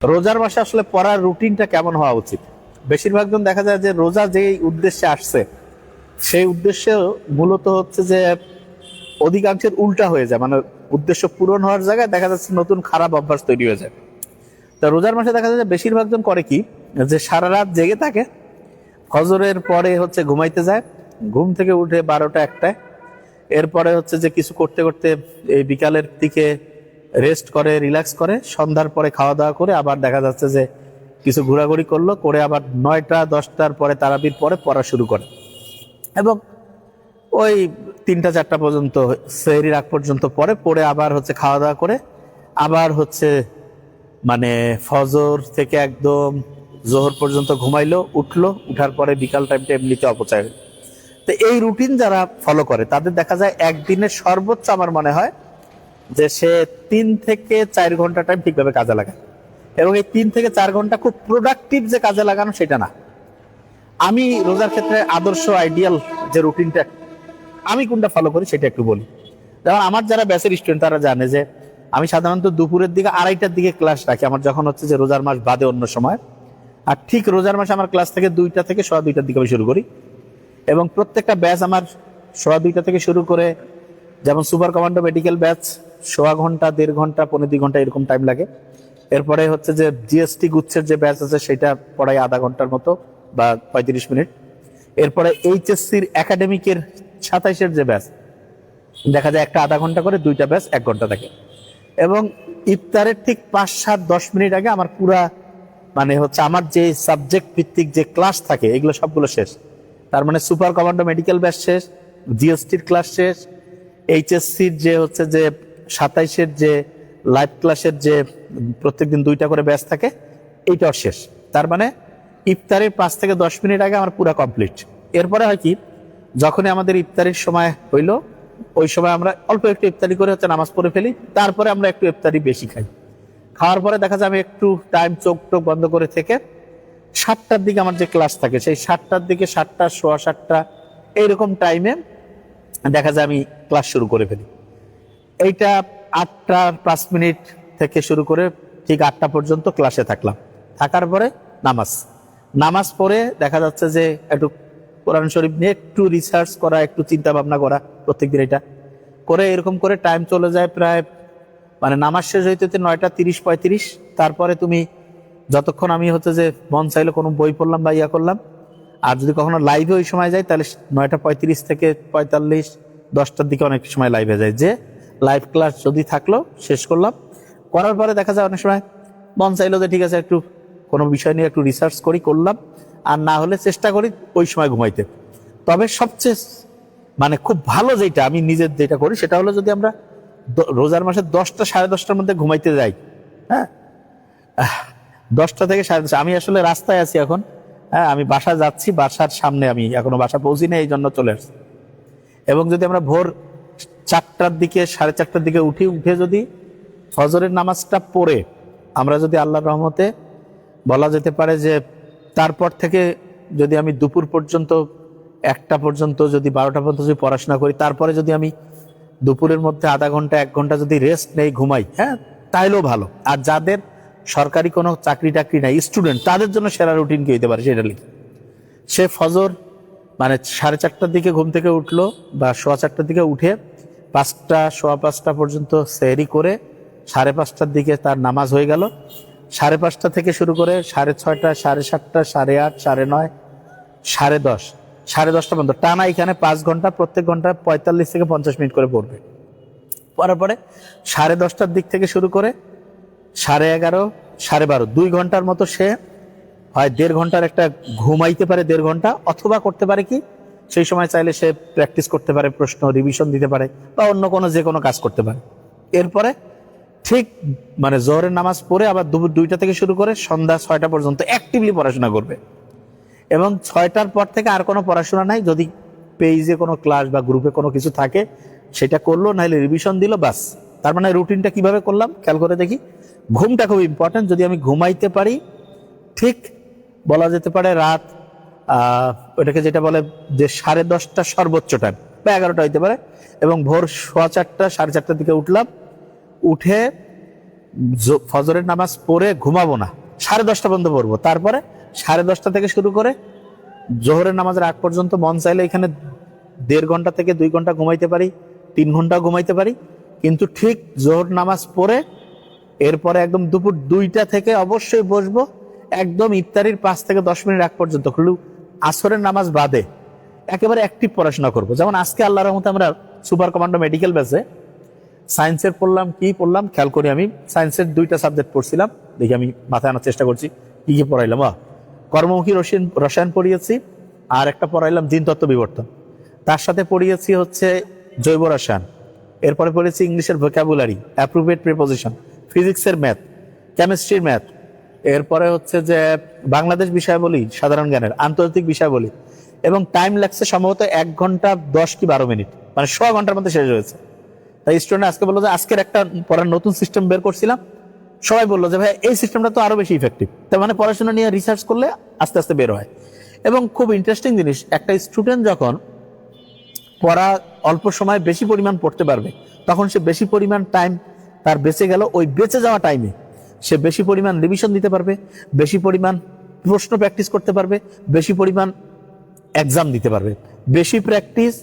রোজার মাসে আসলে পড়ার রুটিনটা কেমন হওয়া উচিত? বেশিরভাগ জন দেখা যায় যে রোজা যেই উদ্দেশ্যে আসছে সেই উদ্দেশ্যে মূলত হচ্ছে যে অধিকাংশের উল্টা হয়ে যায়, মানে উদ্দেশ্য পূরণ হওয়ার জায়গায় দেখা যাচ্ছে নতুন খারাপ অভ্যাস তৈরি হয়ে যায়। তা রোজার মাসে দেখা যায় যে বেশিরভাগ জন করে কি, যে সারা রাত জেগে থাকে, ফজরের পরে হচ্ছে ঘুমাইতে যায়, ঘুম থেকে উঠে 12টা-1টায়, এরপরে হচ্ছে যে কিছু করতে করতে এই বিকালের দিকে রেস্ট করে, রিল্যাক্স করে, সন্ধ্যার পরে খাওয়া দাওয়া করে আবার দেখা যাচ্ছে যে কিছু ঘোরাঘুরি করলো, করে আবার 9টা-10টার পরে তারাবির পরে পড়া শুরু করে এবং ওই 3টা-4টা পর্যন্ত সেহরির আগ পর্যন্ত পড়ে আবার হচ্ছে খাওয়া দাওয়া করে আবার হচ্ছে মানে ফজর থেকে একদম জোহর পর্যন্ত ঘুমাইলো, উঠলো, উঠার পরে বিকাল টাইমটা এমনিতে অপচয় হলো। তো এই রুটিন যারা ফলো করে তাদের দেখা যায় একদিনের সর্বোচ্চ আমার মনে হয় যে সে 3 থেকে 4 ঘন্টা টাইম ঠিকভাবে কাজে লাগায়, এবং এই 3 থেকে 4 ঘন্টা খুব প্রোডাক্টিভ যে কাজে লাগানো সেটা না। আমি রোজার ক্ষেত্রে আদর্শ আইডিয়াল যে রুটিনটা আমি কোনটা ফলো করি সেটা একটু বলি। যেমন আমার যারা ব্যাচের স্টুডেন্ট তারা জানে যে আমি সাধারণত দুপুরের দিকে 2:30টার দিকে ক্লাস রাখি আমার, যখন হচ্ছে যে রোজার মাস বাদে অন্য সময়। আর ঠিক রোজার মাসে আমার ক্লাস থেকে 2টা থেকে 2:15টার দিকে আমি শুরু করি, এবং প্রত্যেকটা ব্যাচ আমার 2:15 থেকে শুরু করে, যেমন সুপার কমান্ডো মেডিকেল ব্যাচ 1.5 ঘন্টা, 1.5 ঘন্টা, 1.5-2 ঘন্টা এরকম টাইম লাগে। এরপরে হচ্ছে যে জিএসটি গুচ্ছের যে ব্যাচ আছে সেটা পড়াই আধা ঘন্টার মতো বা 35 মিনিট। এরপরে এইচএসসির একাডেমিকের 27-এর যে ব্যাচ দেখা যায় একটা আধা ঘন্টা করে, 2টা ব্যাচ 1 ঘন্টা থাকে। এবং ইফতারের ঠিক 5-7-10 মিনিট আগে আমার পুরা মানে হচ্ছে আমার যে সাবজেক্ট ভিত্তিক যে ক্লাস থাকে এগুলো সবগুলো শেষ। তার মানে সুপার কমান্ডো মেডিকেল ব্যাচ শেষ, জিএসটির ক্লাস শেষ, এইচএসসির যে হচ্ছে যে 27-এর যে লাইভ ক্লাসের যে প্রত্যেকদিন 2টা করে ব্যাচ থাকে এইটাও শেষ। তার মানে ইফতারের 5 থেকে 10 মিনিট আগে আমার পুরা কমপ্লিট। এরপরে হয় কি, যখনই আমাদের ইফতারির সময় হইলো ওই সময় আমরা অল্প একটু ইফতারি করে হচ্ছে নামাজ পড়ে ফেলি, তারপরে আমরা একটু ইফতারি বেশি খাই। খাওয়ার পরে দেখা যাবে একটু টাইম চোখ টোক বন্ধ করে থেকে 7টার দিকে আমার যে ক্লাস থাকে সেই 7টার দিকে, 7টা, 7:15 এইরকম টাইমে দেখা যায় আমি ক্লাস শুরু করে ফেলি। এইটা 8টা 5 মিনিট থেকে শুরু করে ঠিক 8টা পর্যন্ত ক্লাসে থাকলাম। থাকার পরে নামাজ পড়ে দেখা যাচ্ছে যে একটু কোরআন শরীফ নিয়ে একটু রিসার্চ করা, একটু চিন্তা ভাবনা করা প্রত্যেকদিন, এটা করে এরকম করে টাইম চলে যায় প্রায় মানে নামাজ শেষ হইতে 9টা 30-35। তারপরে তুমি যতক্ষণ আমি হচ্ছে যে মন চাইলে কোনো বই পড়লাম বা ইয়া করলাম, আর যদি কখনো লাইভে ওই সময় যাই তাহলে 9টা 35 থেকে 45, 10টার দিকে অনেক সময় লাইভে যায়, যে লাইভ ক্লাস যদি থাকলো শেষ করলাম। করার পরে দেখা যায় অনেক সময় মন চাইলো যে ঠিক আছে একটু কোনো বিষয় নিয়ে একটু রিসার্চ করলাম, আর না হলে চেষ্টা করি ওই সময় ঘুমাইতে। তবে সবচেয়ে মানে খুব ভালো যেটা আমি নিজের যেটা করি সেটা হলো যদি আমরা রোজার মাসে 10টা-10:30টার মধ্যে ঘুমাইতে যাই, হ্যাঁ 10টা থেকে 10:30, আমি আসলে রাস্তায় আছি এখন, হ্যাঁ আমি বাসা যাচ্ছি, বাসার সামনে, আমি এখনো বাসা পৌঁছিনি, এই জন্য চলে আসছি। এবং যদি আমরা ভোর 4টার দিকে 4:30টার দিকে উঠে যদি ফজরের নামাজটা পড়ে আমরা যদি আল্লাহর রহমতে বলা যেতে পারে যে তারপর থেকে যদি আমি দুপুর পর্যন্ত 1টা পর্যন্ত যদি 12টা পর্যন্ত যদি পড়াশোনা করি, তারপরে যদি আমি দুপুরের মধ্যে আধা ঘন্টা 1 ঘন্টা যদি রেস্ট নেই, ঘুমাই, হ্যাঁ তাইলেও ভালো। আর যাদের সরকারি কোনো চাকরি টাকরি নাই, স্টুডেন্ট, তাদের জন্য সেরা রুটিন কি হইতে পারে সেটা লিখি। সে ফজর মানে 4:30টার দিকে ঘুম থেকে উঠলো বা 4:15টার দিকে উঠে 5টা 5:15 পর্যন্ত সেহরি করে 5:30টার দিকে তার নামাজ হয়ে গেল। 5:30 থেকে শুরু করে 6:30, 7:30, 8:30, 9:30, 10:30, 10:30টা পর্যন্ত টানা এখানে 5 ঘন্টা, প্রত্যেক ঘন্টা 45 থেকে 50 মিনিট করে পড়বে। পড়ার পরে 10:30টার দিক থেকে শুরু করে 11:30, 12:30, 2 ঘন্টার মতো সে হয় 1.5 ঘন্টার একটা ঘুমাইতে পারে, 1.5 ঘন্টা, অথবা করতে পারে কি সেই সময় চাইলে সে প্র্যাকটিস করতে পারে, প্রশ্ন রিভিশন দিতে পারে, বা অন্য কোনো যে কোনো কাজ করতে পারে। এরপরে ঠিক মানে জোহরের নামাজ পড়ে আবার দুপুর 2টা থেকে শুরু করে সন্ধ্যা 6টা পর্যন্ত অ্যাক্টিভলি পড়াশোনা করবে। এবং 6টার পর থেকে আর কোনো পড়াশোনা নাই, যদি পেজে কোনো ক্লাস বা গ্রুপে কোনো কিছু থাকে সেটা করলো, নাহলে রিভিশন দিল, বাস। তার মানে রুটিনটা কিভাবে করলাম খেয়াল করে দেখি। ঘুমটা খুব ইম্পর্টেন্ট। যদি আমি ঘুমাইতে পারি ঠিক বলা যেতে পারে রাত ওটাকে যেটা বলে যে 10:30টা সর্বোচ্চ টাইম, বা 11টা হইতে পারে, এবং ভোর 4:15, 4:30টার দিকে উঠলাম, উঠে ফজরের নামাজ পড়ে ঘুমাবো না, 10:30 পর্যন্ত পড়বো, তারপরে 10:30 থেকে শুরু করে জোহরের নামাজের আগ পর্যন্ত মন চাইলে এখানে 1.5 ঘন্টা থেকে 2 ঘন্টা ঘুমাইতে পারি, 3 ঘন্টা ঘুমাইতে পারি, কিন্তু ঠিক জোহর নামাজ পড়ে এরপরে একদম দুপুর 2টা থেকে অবশ্যই বসবো, একদম ইফতারির 5 থেকে 10 মিনিট আগ পর্যন্ত, আসরের নামাজ বাদে একেবারে অ্যাক্টিভ পড়াশোনা করবো। যেমন আজকে আল্লাহর রহমতে আমরা সুপার কমান্ডো মেডিকেল ব্যাচে সায়েন্সের পড়লাম, কি পড়লাম খেয়াল করি, আমি সায়েন্সের 2টা সাবজেক্ট পড়ছিলাম, দেখি আমি মাথায় আনার চেষ্টা করছি কি কি পড়াইলাম। কর্মমুখী রসায়ন পড়িয়েছি, আর একটা পড়াইলাম জিনতত্ত্ব বিবর্তন, তার সাথে পড়িয়েছি হচ্ছে জৈব রসায়ন, এরপরে পড়েছি ইংলিশের ভোকাবুলারি, অ্যাপ্রোপ্রিয়েট প্রিপোজিশন, ফিজিক্সের ম্যাথ, কেমিস্ট্রির ম্যাথ, এরপরে হচ্ছে যে বাংলাদেশ বিষয়াবলী, সাধারণ জ্ঞানের, আন্তর্জাতিক বিষয়াবলী, এবং টাইম লাগছে সম্ভবত 1 ঘন্টা 10 কি 12 মিনিট, মানে 100 ঘন্টার মধ্যে শেষ হয়েছে। তাই স্টুডেন্ট আজকে বললো যে আজকের একটা পড়ার নতুন সিস্টেম বের করছিলাম, সবাই বললো যে ভাই এই সিস্টেমটা তো আরো বেশি ইফেক্টিভ। তার মানে পড়াশোনা নিয়ে রিসার্চ করলে আস্তে আস্তে বের হয়। এবং খুব ইন্টারেস্টিং জিনিস, একটা স্টুডেন্ট যখন পড়া অল্প সময় বেশি পরিমাণ পড়তে পারবে, তখন সে বেশি পরিমাণ টাইম তার বেঁচে গেল, ওই বেঁচে যাওয়া টাইমে সে বেশি পরিমাণ রিভিশন দিতে পারবে, বেশি পরিমাণ প্রশ্ন প্র্যাকটিস করতে পারবে, বেশি পরিমাণ এক্সাম দিতে পারবে। বেশি প্র্যাকটিস,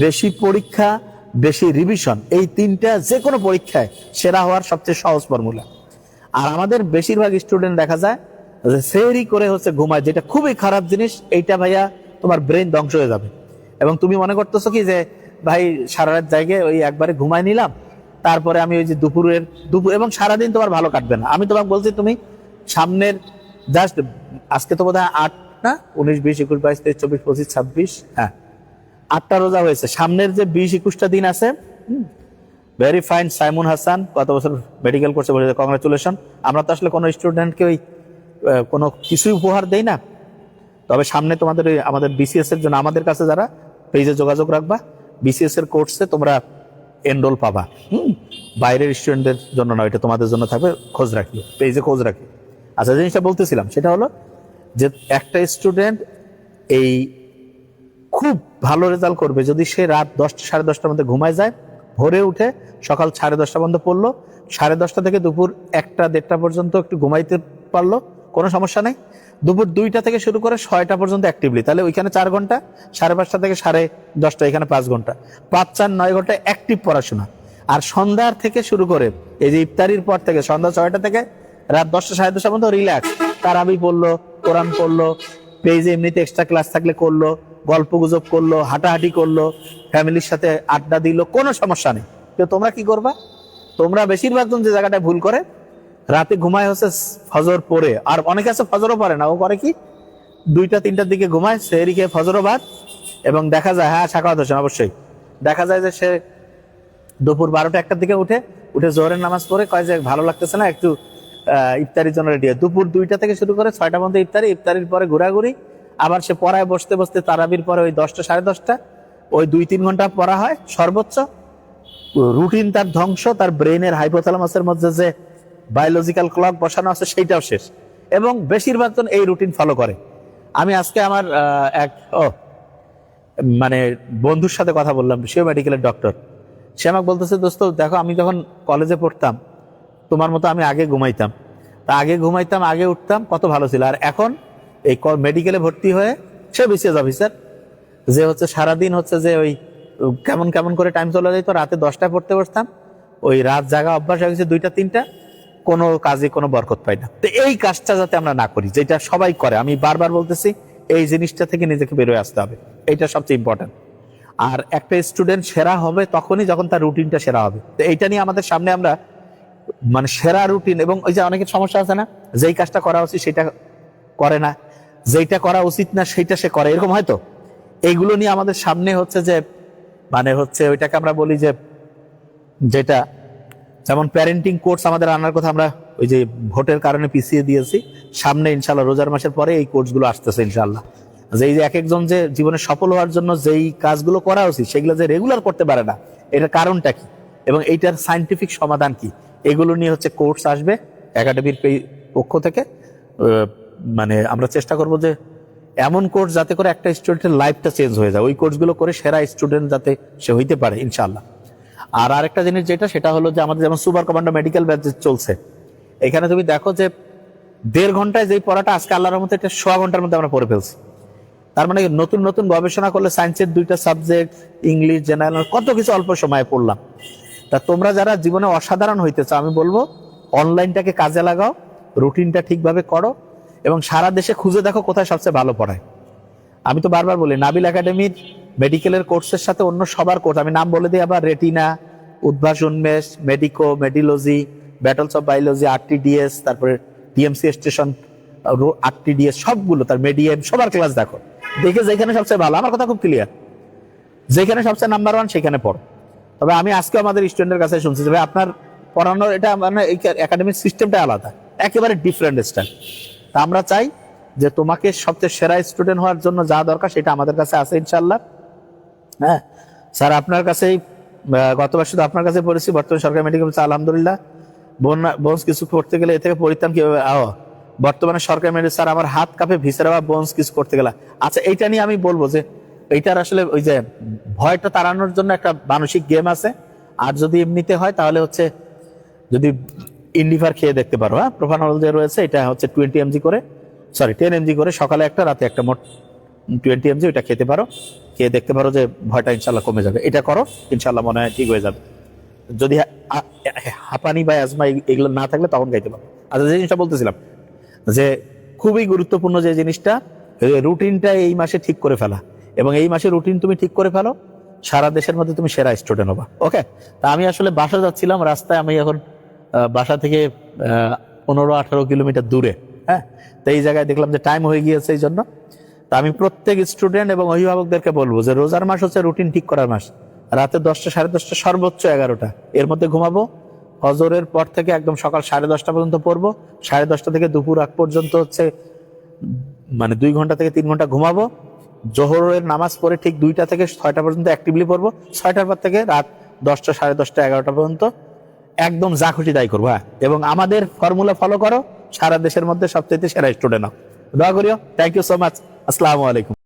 বেশি পরীক্ষা, বেশি রিভিশন, এই 3টা যে কোনো পরীক্ষায় সেরা হওয়ার সবচেয়ে সহজ ফর্মুলা। আর আমাদের বেশিরভাগ স্টুডেন্ট দেখা যায় যে সেহরি করে হচ্ছে ঘুমায়, যেটা খুবই খারাপ জিনিস। এইটা ভাইয়া তোমার ব্রেন ধ্বংস হয়ে যাবে। এবং তুমি মনে করতেছো কি যে ভাই সারা রাত জায়গায় ওই একবারে ঘুমায় নিলাম, তারপরে আমি ওই যে দুপুর এবং সারাদিন তোমার ভালো কাটবে না। আমি তোমাকে বলছি তুমি সামনের জাস্ট আজকে তো বোধহয় 8 না 19 20 21 22 23 24 25 26, হ্যাঁ 8টা রোজা হয়েছে। সামনের যে 20-21টা দিন আছে, ভেরি ফাইন সাইমুন হাসান, কত বছর মেডিকেল কোর্সে বলেছে, কংগ্রাচুলেশন। আমরা তো আসলে কোনো স্টুডেন্টকে ওই কোনো কিছুই উপহার দেই না, তবে সামনে তোমাদের আমাদের বিসিএস এর জন্য আমাদের কাছে যারা পেজে যোগাযোগ রাখবা, বিসিএস এর কোর্সে তোমরা এনরোল পাবা। বাইরের স্টুডেন্টদের জন্য নয়, এটা তোমাদের জন্য থাকবে, খোঁজ রাখিও, পেজে খোঁজ রাখি। আচ্ছা, জিনিসটা বলতেছিলাম সেটা হলো যে একটা স্টুডেন্ট এই খুব ভালো রেজাল্ট করবে যদি সে রাত 10টা 10:30টার মধ্যে ঘুমায় যায়, ভোরে উঠে সকাল 10:30 পর্যন্ত পড়লো, 10:30 থেকে দুপুর 1টা 1:30টা পর্যন্ত একটু ঘুমাইতে পারলো, কোনো সমস্যা নেই। দুপুর 2টা থেকে শুরু করে 6টা পর্যন্ত অ্যাক্টিভলি, তাহলে ওইখানে 4 ঘন্টা, 5:30 থেকে 10:30, এখানে 5 ঘন্টা, 5 4 9 ঘন্টা অ্যাক্টিভ পড়াশোনা। আর সন্ধ্যার থেকে শুরু করে এই যে ইফতারির পর থেকে সন্ধ্যা 6টা থেকে রাত 10টা 10:30 পর্যন্ত রিল্যাক্স, তারাবি পড়লো, কোরআন পড়লো, পেজে এমনিতে এক্সট্রা ক্লাস থাকলে করলো, গল্প গুজব করলো, হাঁটাহাঁটি করলো, ফ্যামিলির সাথে আড্ডা দিল, কোনো সমস্যা নেই। তো তোমরা কি করবা? তোমরা বেশিরভাগ জন যে জায়গাটায় ভুল করে, রাতে ঘুমায় হচ্ছে ফজর পরে, আর অনেকে আছে ফজরও পরে না, ও করে কি 2টা 3টার দিকে ঘুমায়, সেহরি খেয়ে ফজরও বাদ, এবং দেখা যায়, হ্যাঁ সাকাওয়াত হোসেন অবশ্যই, দেখা যায় যে সে দুপুর 12টা 1টার দিকে উঠে জোহরের নামাজ পড়ে কয় যে ভালো লাগতেছে না, একটু ইফতারির জন্য রেডি হয়। দুপুর 2টা থেকে শুরু করে 6টা পর্যন্ত ইফতারির পরে ঘোরাঘুরি, আবার সে পড়ায় বসতে বসতে তারাবির পরে ওই 10টা 10:30, ওই 2-3 ঘন্টা পড়া হয় সর্বোচ্চ। রুটিন তার ধ্বংস, তার ব্রেনের হাইপোথ্যালামাসের মধ্যে যে বায়োলজিক্যাল ক্লক বসানো আছে সেইটাও শেষ। এবং বেশিরভাগ জন এই রুটিন ফলো করে। আমি আজকে আমার এক মানে বন্ধুর সাথে কথা বললাম, সেও মেডিকেলের ডক্টর। সে আমাকে বলতেছে, দোস্ত দেখো, আমি যখন কলেজে পড়তাম তোমার মতো আমি আগে ঘুমাইতাম, আগে উঠতাম, কত ভালো ছিল। আর এখন এই মেডিকেলে ভর্তি হয়ে সে বিসিএস অফিসার, যে হচ্ছে সারাদিন হচ্ছে যে ওই কেমন কেমন করে টাইম চলে যেত, রাতে 10টায় পড়তে বসতাম, ওই রাত জাগা অভ্যাস হয়ে গেছে 2টা 3টা, কোনো কাজে কোনো বরকত পাই না। তো এই কাজটা যাতে আমরা না করি, যেটা সবাই করে, আমি বারবার বলতেছি, এই জিনিসটা থেকে নিজেকে বেরোয় আসতে হবে, এইটা সবচেয়ে ইম্পর্টেন্ট। আর একটা স্টুডেন্ট সেরা হবে তখনই যখন তার রুটিনটা সেরা হবে। তো এইটা নিয়ে আমাদের সামনে আমরা মানে সেরা রুটিন, এবং ওই যে অনেকের সমস্যা আছে না, যেই কাজটা করা উচিত সেটা করে না, যেটা করা উচিত না সেটা সে করে, এরকম হয়তো। এইগুলো নিয়ে আমাদের সামনে হচ্ছে যে মানে হচ্ছে ওইটাকে আমরা বলি যে, যেটা যেমন প্যারেন্টিং কোর্স আমাদের আনার কথা, আমরা ওই যে ভোটের কারণে পিছিয়ে দিয়েছি, সামনে ইনশাল্লাহ রোজার মাসের পরে এই কোর্সগুলো আসতেছে ইনশাল্লাহ। যে এই যে এক একজন যে জীবনে সফল হওয়ার জন্য যেই কাজগুলো করা উচিত সেগুলো যে রেগুলার করতে পারে না, এটার কারণটা কি এবং এইটার সায়েন্টিফিক সমাধান কি, এগুলো নিয়ে হচ্ছে কোর্স আসবে একাডেমির পক্ষ থেকে। মানে আমরা চেষ্টা করব যে এমন কোর্স যাতে করে একটা স্টুডেন্টের লাইফটা চেঞ্জ হয়ে যায়, ওই কোর্সগুলো করে সেরা স্টুডেন্ট যাতে সে হইতে পারে ইনশাআল্লাহ। আর আরেকটা জিনিস যেটা, সেটা হলো যে আমাদের যেমন সুপার কমান্ডো মেডিকেল ব্যাচ চলছে, এখানে তুমি দেখো যে 1.5 ঘন্টায় যেই পড়াটা আজকে আল্লাহর রহমতে এটা 1.25 ঘন্টার মধ্যে আমরা পড়ে ফেলছি। তার মানে নতুন নতুন গবেষণা করলে সায়েন্সের 2টা সাবজেক্ট, ইংলিশ, জেনারেল, কত কিছু অল্প সময়ে পড়লাম। তা তোমরা যারা জীবনে অসাধারণ হইতে চাও, আমি বলবো অনলাইনটাকে কাজে লাগাও, রুটিনটা ঠিকভাবে করো, এবং সারা দেশে খুঁজে দেখো কোথায় সবচেয়ে ভালো পড়ায়। আমি তো বারবার বলি, নাবিল একাডেমির মেডিকেলের কোর্সের সাথে অন্য সবার কোর্স, আমি নাম বলে দিই আবার, রেটিনা, উদ্ভাস উন্মেষ, মেডিকো, মেডিলজি, ব্যাটলস অফ বায়োলজি, RTDS, তারপরে TMC স্টেশন, RTDS, সবগুলো, তার মেডিএম, সবার ক্লাস দেখো, দেখে যেখানে সবচেয়ে ভালো, আমার কথা খুব ক্লিয়ার, যেখানে সবচেয়ে নাম্বার 1 সেখানে পড়ো। তবে আমি আজকে আমাদের স্টুডেন্টের কাছে শুনছি যে ভাই আপনার পড়ানোর এটা মানে এই একাডেমিক সিস্টেমটা আলাদা, একেবারে ডিফারেন্ট স্টাইল। তা আমরা চাই যে তোমাকে সবচেয়ে সেরা স্টুডেন্ট হওয়ার জন্য যা দরকার সেটা আমাদের কাছে আছে ইনশাল্লাহ। হ্যাঁ স্যার, আপনার কাছেই গতবার শুধু আপনার কাছে পড়েছি, বর্তমানে সরকারি মেডিকেল আলহামদুলিল্লাহ। বোনস কিছু করতে গেলে এ থেকে পড়তাম কিভাবে, বর্তমানে সরকারি মেডিকেল, স্যার আমার হাত কাঁপে ভিসেরা বা বোনস কিছু করতে গেলে। আচ্ছা, এইটা নিয়ে আমি বলবো যে এইটার আসলে ওই যে ভয়টা তাড়ানোর জন্য একটা মানসিক গেম আছে। আর যদি এমনিতে হয় তাহলে হচ্ছে যদি ইন্ডিভার খেয়ে দেখতে পারো, হ্যাঁ প্রোপানল যে রয়েছে এটা হচ্ছে 10 mg করে সকালে একটা, রাতে একটা, মোট 20 mg, ওইটা খেতে পারো, খেয়ে দেখতে পারো যে ভয়টা ইনশাল্লাহ কমে যাবে। এটা করো, ইনশাল্লাহ মনে হয় ঠিক হয়ে যাবে। যদি হাঁপানি বা অ্যাজমা এগুলো না থাকলে তখন খাইতে পারো। আচ্ছা, যে জিনিসটা বলতেছিলাম যে খুবই গুরুত্বপূর্ণ যে জিনিসটা, রুটিনটা এই মাসে ঠিক করে ফেলা, এবং এই মাসে রুটিন তুমি ঠিক করে ফেলো, সারা দেশের মধ্যে তুমি সেরা স্টুডেন্ট হবা। ওকে, তা আমি আসলে বাসা যাচ্ছিলাম, রাস্তায় আমি এখন বাসা থেকে 15-18 কিলোমিটার দূরে, হ্যাঁ। তো এই জায়গায় দেখলাম যে টাইম হয়ে গিয়েছে, এই জন্য তা আমি প্রত্যেক স্টুডেন্ট এবং অভিভাবকদেরকে বলবো যে রোজার মাস হচ্ছে রুটিন ঠিক করার মাস। রাতে 10টা, 10:30, সর্বোচ্চ 11টা, এর মধ্যে ঘুমাবো। ফজরের পর থেকে একদম সকাল 10:30 পর্যন্ত পড়বো, 10:30 থেকে দুপুর আগ পর্যন্ত হচ্ছে মানে 2 ঘন্টা থেকে 3 ঘন্টা ঘুমাবো। জোহরের নামাজ পড়ে ঠিক 2টা থেকে 6টা পর্যন্ত অ্যাক্টিভলি পড়বো। 6টার পর থেকে রাত 10টা, 10:30, 11টা পর্যন্ত একদম যা খুশি তাই করবো, হ্যাঁ। এবং আমাদের ফর্মুলা ফলো করো, সারা দেশের মধ্যে সবচেয়ে সেরা স্টুডেন্ট হও। দোয়া করিও। Thank you so much. আসসালামু আলাইকুম।